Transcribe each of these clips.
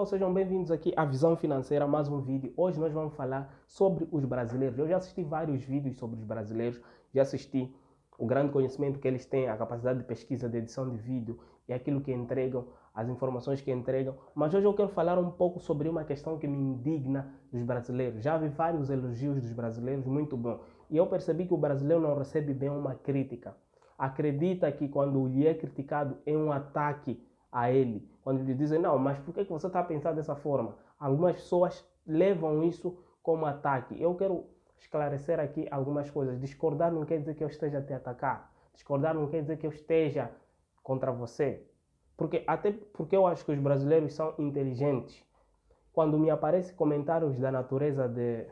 Sejam bem-vindos aqui à Visão Financeira, mais um vídeo. Hoje nós vamos falar sobre os brasileiros. Eu já assisti vários vídeos sobre os brasileiros, já assisti o grande conhecimento que eles têm, a capacidade de pesquisa, de edição de vídeo e aquilo que entregam, as informações que entregam. Mas hoje eu quero falar um pouco sobre uma questão que me indigna dos brasileiros. Já vi vários elogios dos brasileiros, muito bom. E eu percebi que o brasileiro não recebe bem uma crítica. Acredita que quando lhe é criticado é um ataque a ele, quando lhe dizem, não, mas por que você está pensando dessa forma? Algumas pessoas levam isso como ataque. Eu quero esclarecer aqui algumas coisas. Discordar não quer dizer que eu esteja a te atacar. Discordar não quer dizer que eu esteja contra você. Até porque eu acho que os brasileiros são inteligentes. Quando me aparecem comentários da natureza de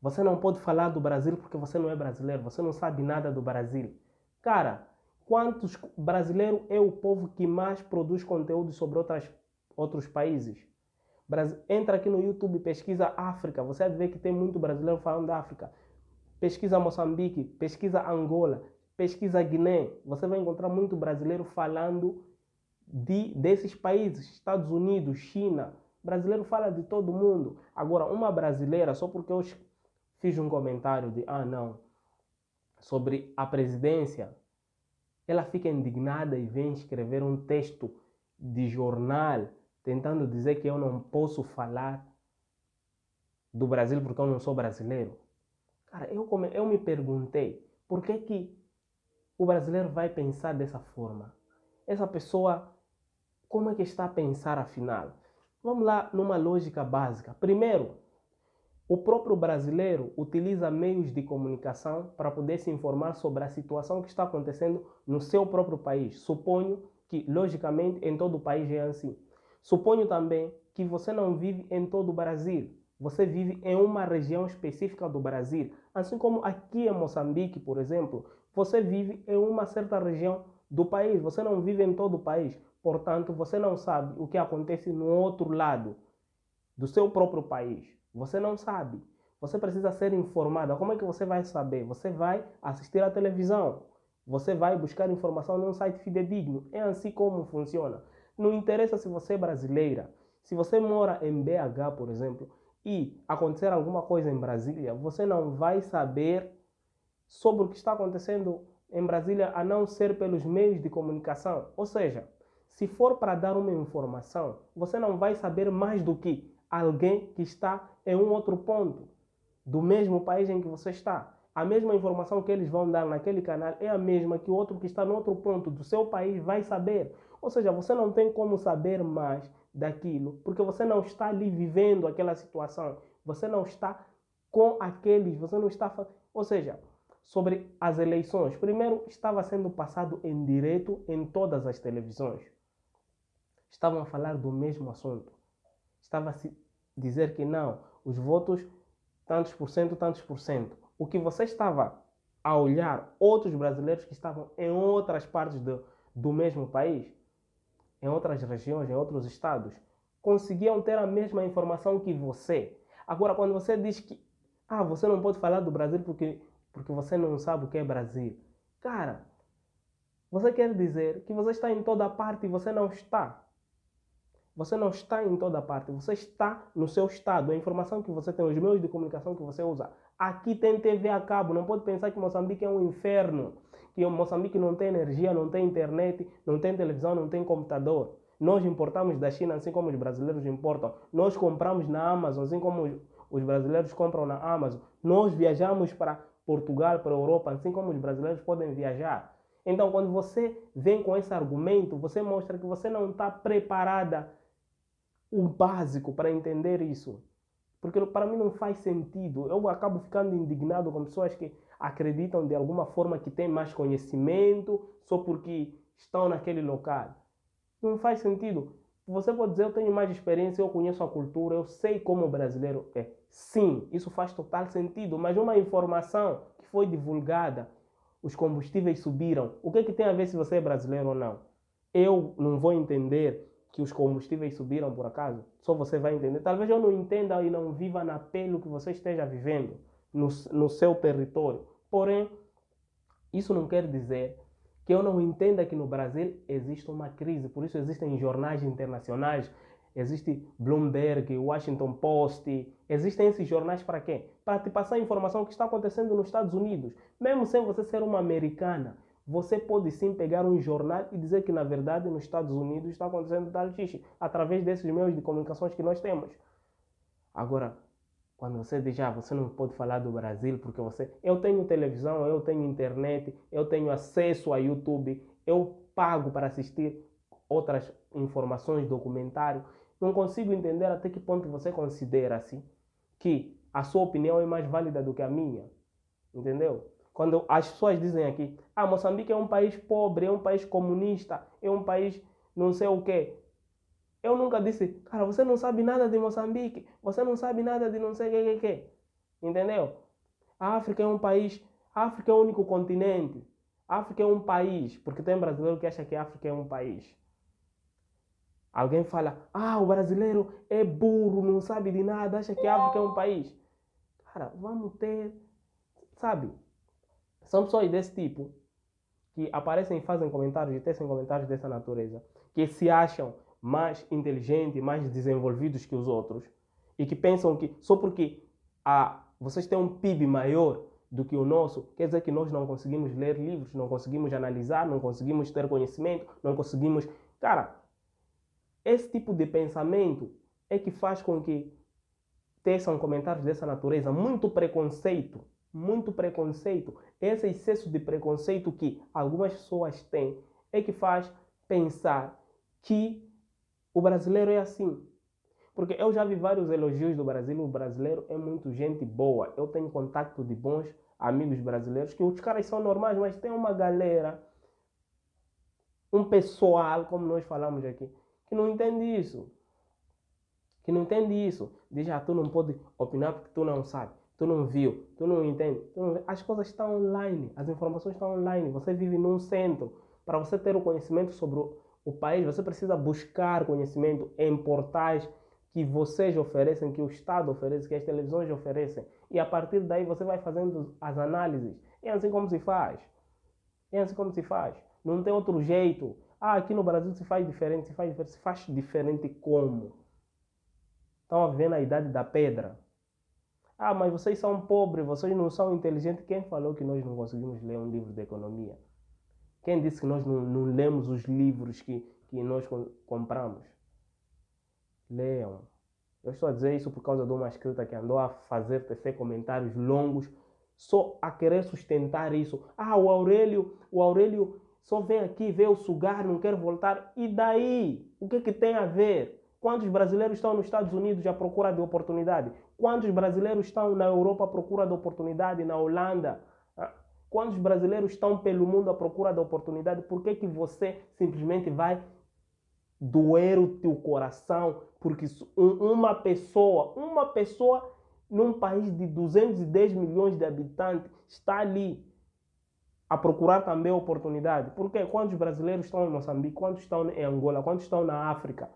você não pode falar do Brasil porque você não é brasileiro, você não sabe nada do Brasil. Cara, quantos brasileiros é o povo que mais produz conteúdo sobre outros países? Entra aqui no YouTube, pesquisa África, você vai ver que tem muito brasileiro falando da África. Pesquisa Moçambique, pesquisa Angola, pesquisa Guiné. Você vai encontrar muito brasileiro falando desses países, Estados Unidos, China. Brasileiro fala de todo mundo. Agora, uma brasileira, só porque eu fiz um comentário de, não, sobre a presidência, ela fica indignada e vem escrever um texto de jornal tentando dizer que eu não posso falar do Brasil porque eu não sou brasileiro. Cara, eu me perguntei, por que o brasileiro vai pensar dessa forma? Essa pessoa, como é que está a pensar afinal? Vamos lá numa lógica básica. Primeiro, o próprio brasileiro utiliza meios de comunicação para poder se informar sobre a situação que está acontecendo no seu próprio país. Suponho que, logicamente, em todo o país é assim. Suponho também que você não vive em todo o Brasil. Você vive em uma região específica do Brasil. Assim como aqui em Moçambique, por exemplo, você vive em uma certa região do país. Você não vive em todo o país. Portanto, você não sabe o que acontece no outro lado do seu próprio país. Você não sabe. Você precisa ser informado. Como é que você vai saber? Você vai assistir à televisão. Você vai buscar informação num site fidedigno. É assim como funciona. Não interessa se você é brasileira. Se você mora em BH, por exemplo, e acontecer alguma coisa em Brasília, você não vai saber sobre o que está acontecendo em Brasília a não ser pelos meios de comunicação. Ou seja, se for para dar uma informação, você não vai saber mais do que alguém que está em um outro ponto do mesmo país em que você está. A mesma informação que eles vão dar naquele canal é a mesma que o outro que está no outro ponto do seu país vai saber. Ou seja, você não tem como saber mais daquilo, porque você não está ali vivendo aquela situação. Você não está com aqueles, você não está... Ou seja, sobre as eleições, primeiro estava sendo passado em direto em todas as televisões. Estavam a falar do mesmo assunto. Estava a se dizer que não, os votos tantos por cento, tantos por cento. O que você estava a olhar, outros brasileiros que estavam em outras partes do mesmo país, em outras regiões, em outros estados, conseguiam ter a mesma informação que você. Agora, quando você diz que você não pode falar do Brasil porque você não sabe o que é Brasil. Cara, você quer dizer que você está em toda parte e você não está. Você não está em toda parte, você está no seu estado. A informação que você tem, os meios de comunicação que você usa. Aqui tem TV a cabo, não pode pensar que Moçambique é um inferno. Que Moçambique não tem energia, não tem internet, não tem televisão, não tem computador. Nós importamos da China, assim como os brasileiros importam. Nós compramos na Amazon, assim como os brasileiros compram na Amazon. Nós viajamos para Portugal, para a Europa, assim como os brasileiros podem viajar. Então, quando você vem com esse argumento, você mostra que você não está preparada o básico para entender isso. Porque para mim não faz sentido. Eu acabo ficando indignado com pessoas que acreditam de alguma forma que têm mais conhecimento só porque estão naquele local. Não faz sentido. Você pode dizer, eu tenho mais experiência, eu conheço a cultura, eu sei como o brasileiro é. Sim, isso faz total sentido, mas uma informação que foi divulgada, os combustíveis subiram. O que é que tem a ver se você é brasileiro ou não? Eu não vou entender que os combustíveis subiram por acaso? Só você vai entender. Talvez eu não entenda e não viva na pele o que você esteja vivendo no seu território. Porém, isso não quer dizer que eu não entenda que no Brasil existe uma crise. Por isso existem jornais internacionais, existe Bloomberg, Washington Post, existem esses jornais para quê? Para te passar a informação que está acontecendo nos Estados Unidos. Mesmo sem você ser uma americana, você pode sim pegar um jornal e dizer que na verdade nos Estados Unidos está acontecendo tal xixi, através desses meios de comunicações que nós temos. Agora, quando você diz, você não pode falar do Brasil porque eu tenho televisão, eu tenho internet, eu tenho acesso a YouTube, eu pago para assistir outras informações, documentário. Não consigo entender até que ponto você considera assim que a sua opinião é mais válida do que a minha. Entendeu? Quando as pessoas dizem aqui, Moçambique é um país pobre, é um país comunista, é um país não sei o quê. Eu nunca disse, cara, você não sabe nada de Moçambique, você não sabe nada de não sei o que. Entendeu? A África é um país, a África é o único continente. A África é um país, porque tem brasileiro que acha que a África é um país. Alguém fala, o brasileiro é burro, não sabe de nada, acha que a África é um país. Cara, vamos ter, sabe? São pessoas desse tipo que aparecem e fazem comentários e tecem comentários dessa natureza, que se acham mais inteligentes, mais desenvolvidos que os outros e que pensam que só porque vocês têm um PIB maior do que o nosso, quer dizer que nós não conseguimos ler livros, não conseguimos analisar, não conseguimos ter conhecimento, não conseguimos... Cara, esse tipo de pensamento é que faz com que teçam comentários dessa natureza, muito preconceito. Esse excesso de preconceito que algumas pessoas têm é que faz pensar que o brasileiro é assim. Porque eu já vi vários elogios do Brasil, o brasileiro é muito gente boa. Eu tenho contato de bons amigos brasileiros, que os caras são normais, mas tem uma galera, um pessoal, como nós falamos aqui, que não entende isso. Diz, tu não pode opinar porque tu não sabe. Tu não viu, tu não entende. As coisas estão online, as informações estão online. Você vive num centro. Para você ter o conhecimento sobre o país, você precisa buscar conhecimento em portais que vocês oferecem, que o Estado oferece, que as televisões oferecem. E a partir daí você vai fazendo as análises. É assim como se faz. Não tem outro jeito. Aqui no Brasil se faz diferente. Se faz diferente como? Estão a viver na idade da pedra. Mas vocês são pobres, vocês não são inteligentes. Quem falou que nós não conseguimos ler um livro de economia? Quem disse que nós não lemos os livros que nós compramos? Leiam. Eu estou a dizer isso por causa de uma escrita que andou a tecer comentários longos, só a querer sustentar isso. O Aurélio só vem aqui, veio sugar, não quer voltar. E daí? O que tem a ver? Quantos brasileiros estão nos Estados Unidos à procura de oportunidade? Quantos brasileiros estão na Europa à procura de oportunidade, na Holanda? Quantos brasileiros estão pelo mundo à procura de oportunidade? Por que você simplesmente vai doer o teu coração? Porque uma pessoa num país de 210 milhões de habitantes está ali a procurar também oportunidade. Por quê? Quantos brasileiros estão em Moçambique? Quantos estão em Angola? Quantos estão na África?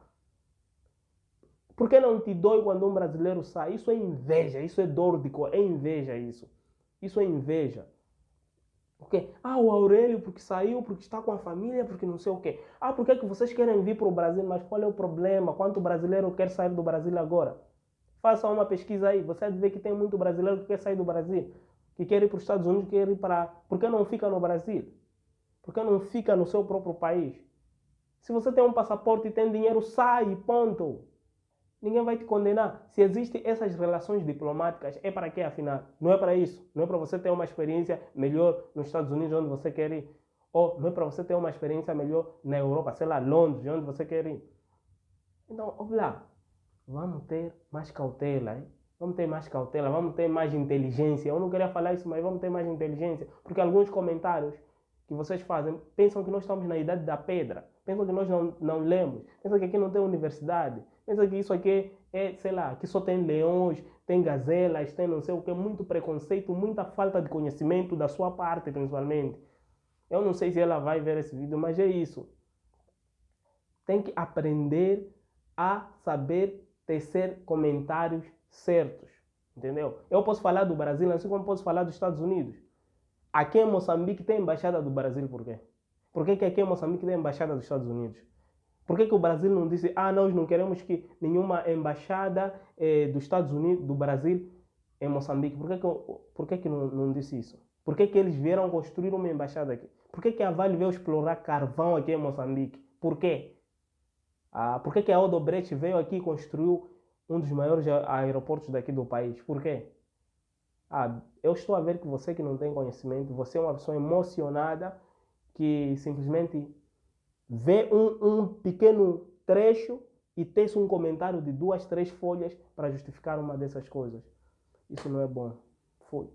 Por que não te dói quando um brasileiro sai? Isso é inveja, isso é dor de cor, é inveja isso. Isso é inveja. Porque, o Aurélio porque saiu, porque está com a família, porque não sei o quê. Por que vocês querem vir para o Brasil? Mas qual é o problema? Quanto brasileiro quer sair do Brasil agora? Faça uma pesquisa aí. Você vai ver que tem muito brasileiro que quer sair do Brasil, que quer ir para os Estados Unidos, que quer ir para... Por que não fica no Brasil? Por que não fica no seu próprio país? Se você tem um passaporte e tem dinheiro, sai, ponto. Ninguém vai te condenar. Se existem essas relações diplomáticas, é para quê afinal? Não é para isso. Não é para você ter uma experiência melhor nos Estados Unidos, onde você quer ir. Ou não é para você ter uma experiência melhor na Europa, sei lá, Londres, onde você quer ir. Então, olha lá. Vamos ter mais cautela, hein? Vamos ter mais cautela, vamos ter mais inteligência. Eu não queria falar isso, mas vamos ter mais inteligência. Porque alguns comentários que vocês fazem pensam que nós estamos na idade da pedra. Pensam que nós não lemos. Pensam que aqui não tem universidade. Pensam que isso aqui é, sei lá, que só tem leões, tem gazelas, tem não sei o que. Muito preconceito, muita falta de conhecimento da sua parte, principalmente. Eu não sei se ela vai ver esse vídeo, mas é isso. Tem que aprender a saber tecer comentários certos. Entendeu? Eu posso falar do Brasil, assim como posso falar dos Estados Unidos. Aqui em Moçambique tem embaixada do Brasil, por quê? Por que aqui em Moçambique tem embaixada dos Estados Unidos? Por que o Brasil não disse, nós não queremos que nenhuma embaixada dos Estados Unidos, do Brasil, em Moçambique? Por que não disse isso? Por que eles vieram construir uma embaixada aqui? Por que a Vale veio explorar carvão aqui em Moçambique? Por quê? Por que a Odebrecht veio aqui e construiu um dos maiores aeroportos daqui do país? Por quê? Eu estou a ver que você que não tem conhecimento, você é uma pessoa emocionada que simplesmente vê um pequeno trecho e tece um comentário de 2, 3 folhas para justificar uma dessas coisas. Isso não é bom. Foi.